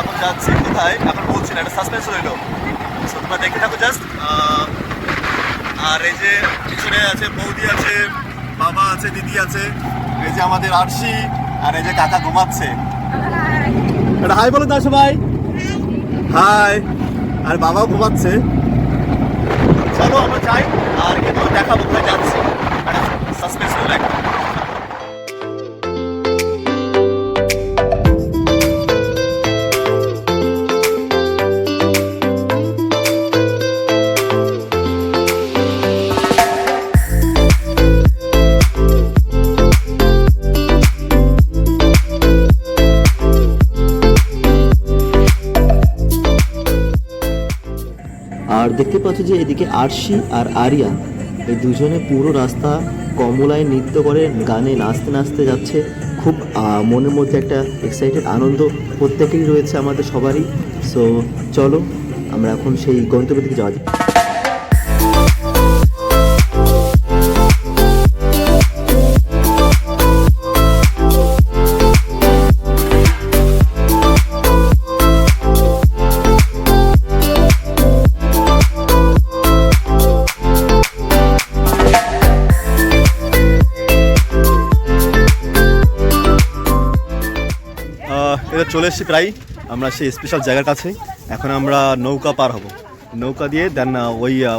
এখন যাচ্ছি কোথায় এখন বলছি না, একটা সাসপেন্স রইল। সো তোমরা দেখতে থাকো জাস্ট। আর এই যে পিছনে আছে বৌদি আছে, বাবা আছে, দিদি আছে, এই যে আমাদের আরশি, আর এই যে কাকা ঘুমাচ্ছে। এটা হাই বলো না সবাই, হাই। আর বাবাও ঘুমাচ্ছে। চলো আমরা যাই আর কিন্তু দেখাবো কোথায় যাচ্ছি, সাসপেন্স রইল একটা। আর দেখতে পাচ্ছ যে এদিকে আরশি আর আরিয়া এই দুজনে পুরো রাস্তা কমলায় নৃত্য করে গানে নাচতে নাচতে যাচ্ছে। খুব মনের মধ্যে একটা এক্সাইটেড আনন্দ প্রত্যেকেরই রয়েছে, আমাদের সবারই। সো চলো আমরা এখন সেই গন্তব্যের দিকে যাওয়া যাক। এটা চলে এসেছি প্রায় আমরা সেই স্পেশাল জায়গার কাছে। এখন আমরা নৌকা পার হব, নৌকা দিয়ে দেন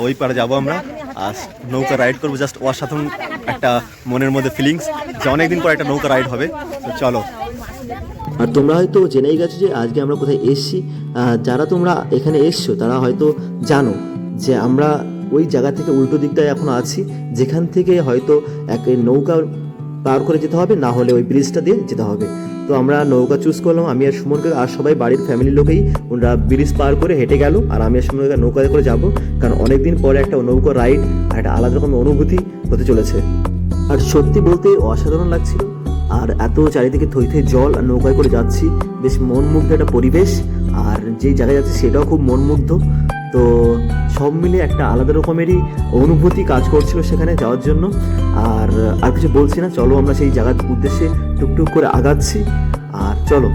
ওই পারে যাবো আমরা, আর নৌকা রাইড করবো। জাস্ট অসাধারণ একটা মনের মধ্যে ফিলিংস যে অনেকদিন পর একটা নৌকা রাইড হবে। তো চলো। আর তোমরা হয়তো জেনেই গেছো যে আজকে আমরা কোথায় এসছি। যারা তোমরা এখানে এসছো তারা হয়তো জানো যে আমরা ওই জায়গা থেকে উল্টো দিকটায় এখন আছি, যেখান থেকে হয়তো এক নৌকা পার করে যেতে হবে, না হলে ওই ব্রিজটা দিয়ে যেতে হবে। তো আমরা নৌকা চুজ করলাম, আমি আর সুমনকে, আর সবাই বাড়ির ফ্যামিলির লোকেই ওরা ব্রিজ পার করে হেঁটে গেল, আর আমি আর সুমনকে নৌকা করে যাব, কারণ অনেকদিন পরে একটা নৌকা রাইড আর একটা আলাদা রকমের অনুভূতি হতে চলেছে। আর সত্যি বলতে অসাধারণ লাগছিল। আর এত চারিদিকে থই থই জল, আর নৌকায় করে যাচ্ছি, বেশ মনমুগ্ধ একটা পরিবেশ। আর যেই জায়গায় যাচ্ছি সেটাও খুব মনমুগ্ধ। তো সব মিলে একটা আলাদা রকমেরই অনুভূতি কাজ করছিল সেখানে যাওয়ার জন্য। আর কিছু বলছি না, চলো আমরা সেই জায়গার উদ্দেশ্যে টুকটুক করে আগাচ্ছি। আর চলো,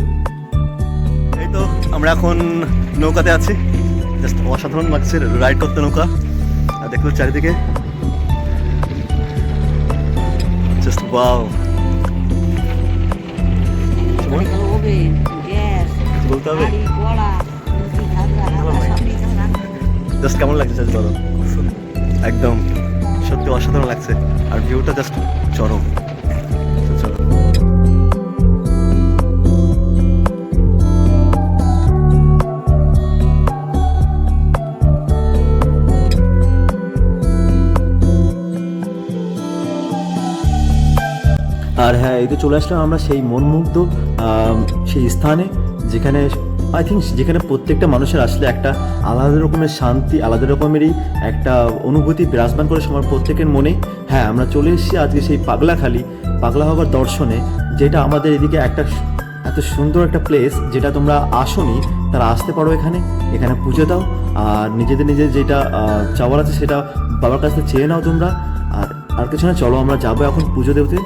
এই তো আমরা এখন নৌকাতে আছি। জাস্ট অসাধারণ লাগছে রাইড করতে নৌকা। আর দেখলো চারিদিকে জাস্ট ওয়াও। বলতে হবে জাস্ট কেমন লাগছে জাস্ট বলো। একদম সত্যি অসাধারণ লাগছে, আর ভিউটা জাস্ট চরম। চলো। আর হ্যাঁ, এই তো চলে আসলাম আমরা সেই মনমুগ্ধ সেই স্থানে, যেখানে আই থিঙ্ক যেখানে প্রত্যেকটা মানুষের আসলে একটা আলাদা রকমের শান্তি, আলাদা রকমেরই একটা অনুভূতি বিরাজমান করে সবার প্রত্যেকের মনে। হ্যাঁ, আমরা চলে এসেছি আজকে সেই পাগলাখালি, পাগলা বাবার দর্শনে, যেটা আমাদের এদিকে একটা এত সুন্দর একটা প্লেস, যেটা তোমরা আসোনি তারা আসতে পারো এখানে পুজো দাও, আর নিজেদের যেটা চাওয়ার আছে সেটা বাবার কাছ থেকে চেয়ে নাও তোমরা। আর কিছু না, চলো আমরা যাবো এখন পুজো দেওতে।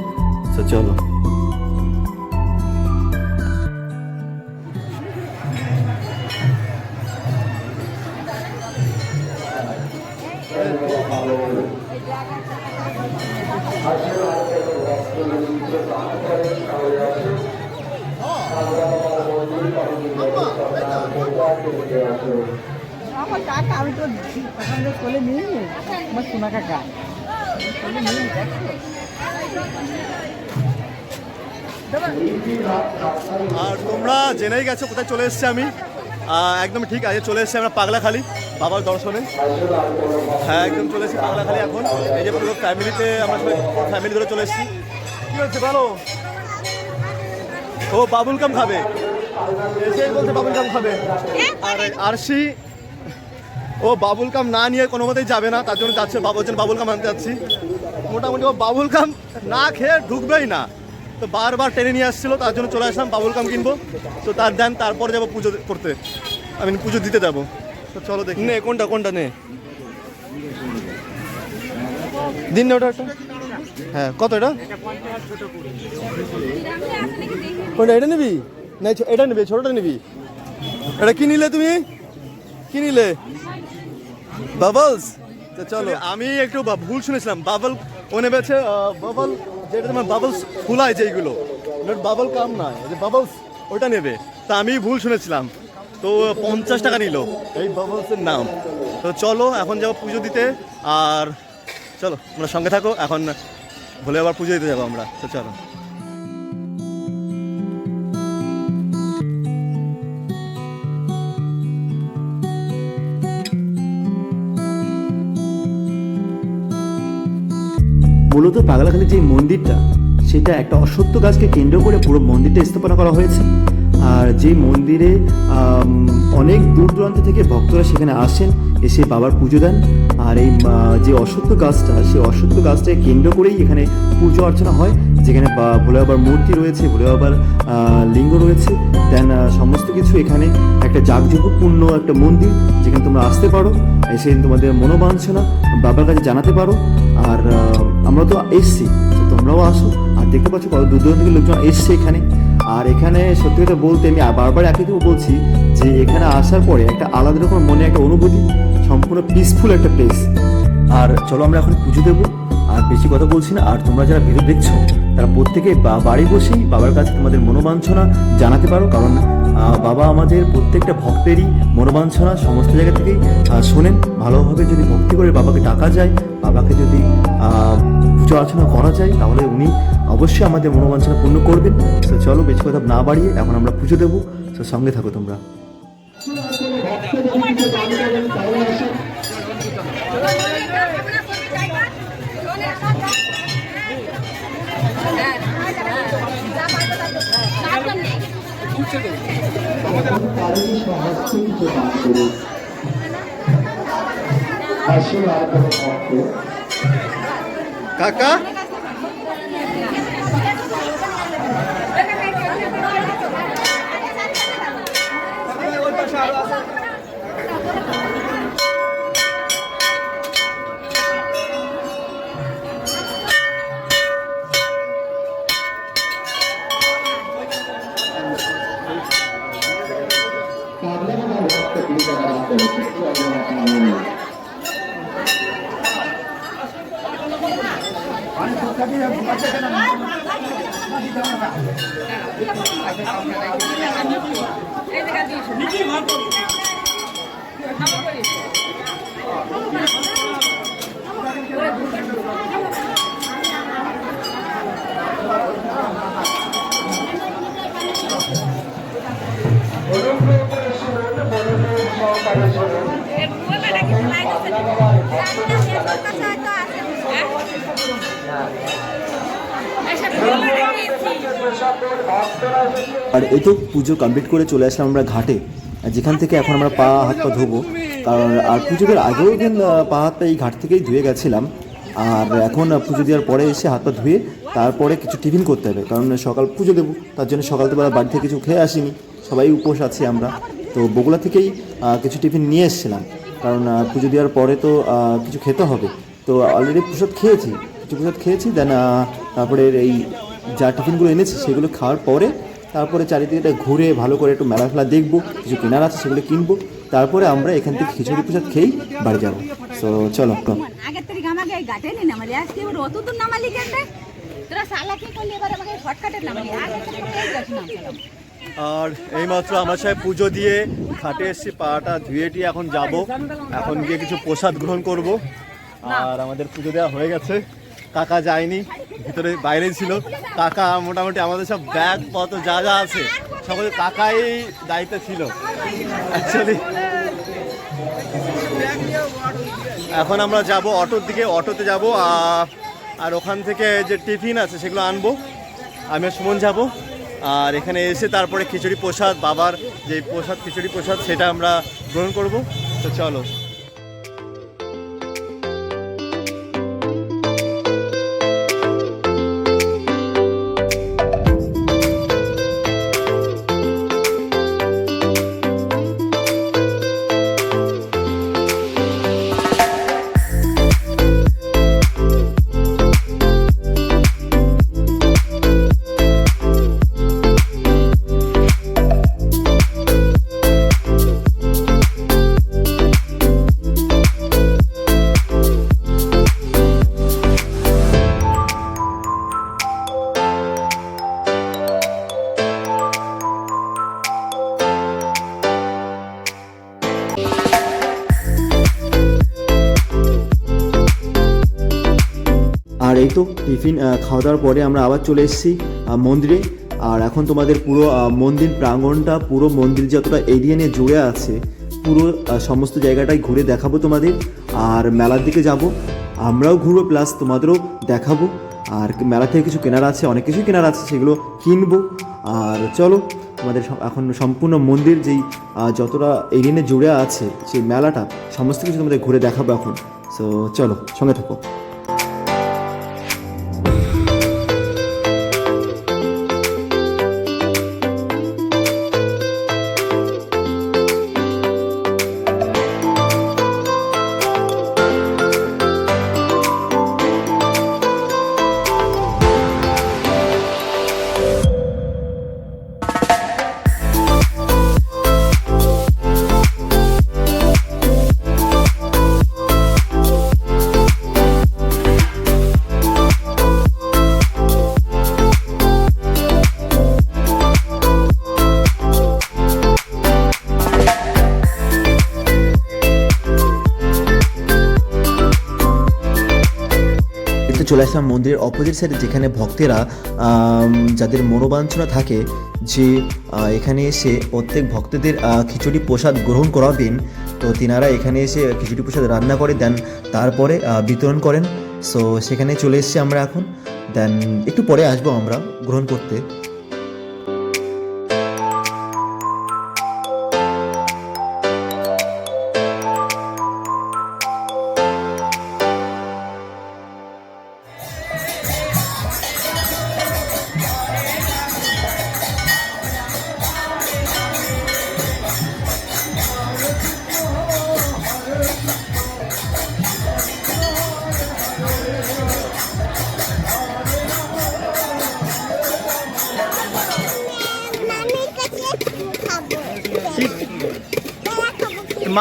তো চলো। আমার কাকা, আমি তো কোলে নিয়ে আমার সোনা কাকা কোলে নিয়ে দেখো। আর তোমরা জেনেই গেছো কোথায় চলে এসেছি আমি। একদম ঠিক আছে, চলে এসেছি আমরা পাগলাখালি বাবার দর্শনে। হ্যাঁ, একদম চলে এসেছি পাগলাখালি এখন। এই যে পুরো ফ্যামিলিতে আমরা সবাই ফ্যামিলি ধরে চলে এসেছি। কী হচ্ছে বলো? ও বাবুল কাম খাবে, এসেই বলছে বাবুল কাম খাবে। আর আরশি ও বাবুল কাম না নিয়ে কোনো মতেই যাবে না, তার জন্য যাচ্ছে বাবুল কাম আনতে যাচ্ছি। মোটামুটি ও বাবুল কাম না খেয়ে ঢুকবেই না, তো বারবার টেনে নিয়ে আসছিলো, তার জন্য চলে আসলাম বাবুল কাম কিনবো। তো তারপরে যাবো পুজো করতে, পুজো দিতে যাবো। তো চলো দেখি। নে কোনটা নে দিন না ওটা। হ্যাঁ, কত এটা? কোনটা? এটা নিবি না এটা নিবি? ছোটটা নিবি? এটা কি নিলে তুমি? কি নিলে? বাবলস? তো চলো, আমি একটু ভুল শুনেছিলাম। বাবল ও নেবেছে বাবল, যেটা তোমার বাবলস ফুলায় যেইগুলো, বাবল কাম না, যে বাবলস ওটা নেবে। তা আমি ভুল শুনেছিলাম, তো 50 টাকা নিল এই বাবলসের নাম। তো চলো এখন যাবো পুজো দিতে, আর চলো তোমরা সঙ্গে থাকো। এখন ভোলে আবার পুজো দিতে যাবো আমরা, তো চলো। মূলত পাগলাখালীর যে মন্দিরটা, সেটা একটা অশ্বত্থ গাছকে কেন্দ্র করে পুরো মন্দিরটা স্থাপনা করা হয়েছে। আর যে মন্দিরে অনেক দূর দূরান্ত থেকে ভক্তরা সেখানে আসেন, এসে বাবার পুজো দেন। আর এই যে অশ্বত্থ গাছটা, সেই অশ্বত্থ গাছটাকে কেন্দ্র করেই এখানে পুজো অর্চনা হয়, যেখানে ভোলে বাবার মূর্তি রয়েছে, ভোলে বাবার লিঙ্গ রয়েছে। দেন সমস্ত কিছু এখানে একটা জাঁকজমকপূর্ণ একটা মন্দির, যেখানে তোমরা আসতে পারো, এসে তোমাদের মনোবাঞ্ছনা বাবার কাছে জানাতে পারো। আর আমরা তো এসছি, তোমরাও আসো। আর দেখতে পাচ্ছ কত দূর দূরান্ত থেকে লোকজন এসছে এখানে। আর এখানে সত্যি কথা বলতে আমি বারবার একই বলছি যে এখানে আসার পরে একটা আলাদা রকম মনে একটা অনুভূতি, সম্পূর্ণ পিসফুল একটা প্লেস। আর চলো আমরা এখন পুজো দেবো, আর বেশি কথা বলছি না। আর তোমরা যারা ভিডিও দেখছো তারা প্রত্যেকে বাড়ি বসেই বাবার কাছে তোমাদের মনোবাঞ্ছনা জানাতে পারো, কারণ বাবা আমাদের প্রত্যেকটা ভক্তেরই মনোবাঞ্ছনা সমস্ত জায়গা থেকেই শোনেন। ভালোভাবে যদি ভক্তি করে বাবাকে ডাকা যায়, বাবাকে যদি পুজো অর্চনা করা যায়, তাহলে উনি অবশ্যই আমাদের মনোবাঞ্ছনা পূর্ণ করবেন। তো চলো বেশি কথা না বাড়িয়ে এখন আমরা পুজো দেবো, তো সঙ্গে থাকো তোমরা। কাকা আর এই তো পুজো কমপ্লিট করে চলে আসলাম আমরা ঘাটে, যেখান থেকে এখন আমরা পা হাত পা ধোবো। কারণ আর পুজো দেওয়ার আগেও দিন পা হাত পা এই ঘাট থেকেই ধুয়ে গেছিলাম। আর এখন পুজো দেওয়ার পরে এসে হাত পা ধুয়ে তারপরে কিছু টিফিন করতে হবে, কারণ সকাল পুজো দেবো, তার জন্য সকালবেলা বাড়ি থেকে কিছু খেয়ে আসিনি, সবাই উপোস আছি আমরা। তো বগুড়া থেকেই কিছু টিফিন নিয়ে এসেছিলাম, কারণ পুজো দেওয়ার পরে তো কিছু খেতে হবে। তো অলরেডি প্রসাদ খেয়েছি, কিছু প্রসাদ খেয়েছি। দেন তারপরে এই যা টিফিনগুলো এনেছি সেগুলো খাওয়ার পরে তারপরে চারিদিকে ঘুরে ভালো করে একটু মেলা ফেলা দেখবো, কিছু কেনার আছে সেগুলো কিনবো। তারপরে আমরা এখান থেকে খিচুড়ি প্রসাদ খেয়েই বাড়ি যাবো। তো চলো। আগের থেকে আমাকে গাটে নি নামালি, আজকে এবার অত দূর নামালি কেন রে? তোরা সালা কি করলি, এবার আমাকে শর্টকাটে নামালি। আগে থেকে গেছিলাম। আর এইমাত্র আমরা সবাই পুজো দিয়ে ঘাটে এসেছি, পাটা ধুয়ে টিয়ে এখন যাব, এখন গিয়ে কিছু প্রসাদ গ্রহণ করব। আর আমাদের পুজো দেওয়া হয়ে গেছে, কাকা যায়নি, ভিতরে বাইরে ছিল। কাকা মোটামুটি আমাদের সব ব্যাগ পত্র যা যা আছে সকলে কাকাই দায়িত্ব ছিল অ্যাকচুয়ালি। এখন আমরা যাব অটোর দিকে, অটোতে যাব, আর ওখান থেকে যে টিফিন আছে সেগুলো আনবো। আমি আর সুমন যাব, আর এখানে এসে তারপরে খিচুড়ি প্রসাদ, বাবার যে প্রসাদ খিচুড়ি প্রসাদ, সেটা আমরা গ্রহণ করব। তো চলো। এই তো টিফিন খাওয়া দাওয়ার পরে আমরা আবার চলে এসেছি মন্দিরে। আর এখন তোমাদের পুরো মন্দির প্রাঙ্গণটা, পুরো মন্দির যতটা এরিয়া নিয়ে জুড়ে আছে, পুরো সমস্ত জায়গাটাই ঘুরে দেখাবো তোমাদের। আর মেলার দিকে যাব, আমরাও ঘুরবো, প্লাস তোমাদেরও দেখাবো। আর মেলা থেকে কিছু কেনার আছে, অনেক কিছুই কেনার আছে, সেগুলো কিনবো। আর চলো আমাদের এখন সম্পূর্ণ মন্দির যেই যতটা এরিয়া নিয়ে জুড়ে আছে সেই মেলাটা সমস্ত কিছু তোমাদের ঘুরে দেখাবো এখন। সো চলো সঙ্গে থাকো। চলে আসলাম মন্দিরের অপোজিট সাইডে, যেখানে ভক্তেরা যাদের মনোবাঞ্ছনা থাকে যে এখানে এসে প্রত্যেক ভক্তদের খিচুড়ি প্রসাদ গ্রহণ করাবেন, তো তিনারা এখানে এসে খিচুড়ি প্রসাদ রান্না করে দেন, তারপরে বিতরণ করেন। সো সেখানে চলে এসেছি আমরা এখন, দেন একটু পরে আসবো আমরা গ্রহণ করতে।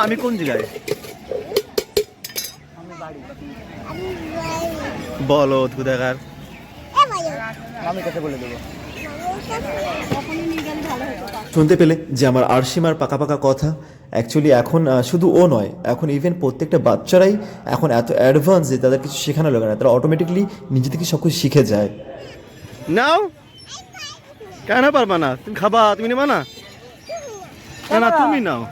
আমি কোন জায়গায় বলো তু দেখার আমি কাছে বলে দেবো। শুনতে পেলে যে আমার আরশিমার পাকা পাকা কথা। অ্যাকচুয়ালি এখন শুধু ও নয়, এখন ইভেন প্রত্যেকটা বাচ্চারাই এখন এত অ্যাডভান্স যে তাদের কিছু শেখানো লাগে না, তারা অটোমেটিকলি নিজে থেকে সব কিছু শিখে যায়। নাও কেন পারবা না? তুমি খাবা, তুমি নেবা না? না তুমি নাও।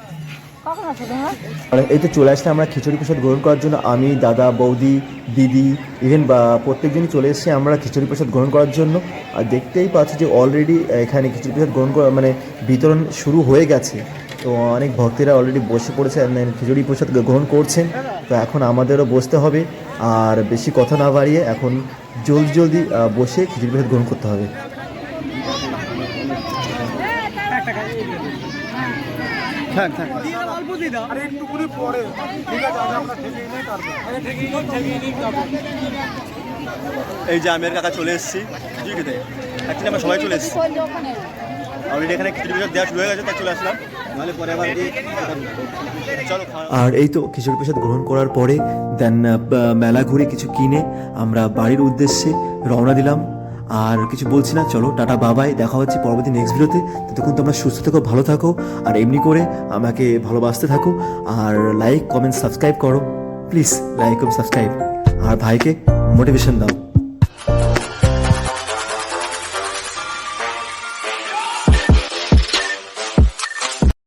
কখন আসো তোমরা? আর এই তো চলে আসলে আমরা খিচুড়ি প্রসাদ গ্রহণ করার জন্য। আমি, দাদা, বৌদি, দিদি, ইভেন বা প্রত্যেকজনই চলে এসেছি আমরা খিচুড়ি প্রসাদ গ্রহণ করার জন্য। আর দেখতেই পাচ্ছি যে অলরেডি এখানে খিচুড়ি প্রসাদ গ্রহণ করা মানে বিতরণ শুরু হয়ে গেছে। তো অনেক ভক্তেরা অলরেডি বসে পড়েছে, খিচুড়ি প্রসাদ গ্রহণ করছেন। তো এখন আমাদেরও বসতে হবে, আর বেশি কথা না বাড়িয়ে এখন জলদি জলদি বসে খিচুড়ি প্রসাদ গ্রহণ করতে হবে। এই যে আমি আর কাকা চলে এসেছি খিচুড়িতে। অ্যাকচুয়ালি আমরা সবাই চলে এসেছি অলরেডি, এখানে খিচুড়ি প্রসাদ দেওয়া শুরু হয়ে গেছে, তাই চলে আসলাম, নাহলে পরে আবার চলো। আর এই তো খিচুড়ি প্রসাদ গ্রহণ করার পরে দেন মেলা ঘুরে কিছু কিনে আমরা বাড়ির উদ্দেশ্যে রওনা দিলাম। আর কিছু বলছি না, চলো টাটা বাবাই, দেখা হচ্ছে পরবর্তী নেক্সট ভিডিওতে। ততক্ষণ তোমরা সুস্থ থাকো, ভালো থাকো, আর এমনি করে আমাকে ভালোবাসতে থাকো। আর লাইক কমেন্ট সাবস্ক্রাইব করো প্লিজ, লাইক কমেন্ট সাবস্ক্রাইব, আর ভাইকে মোটিভেশন দাও।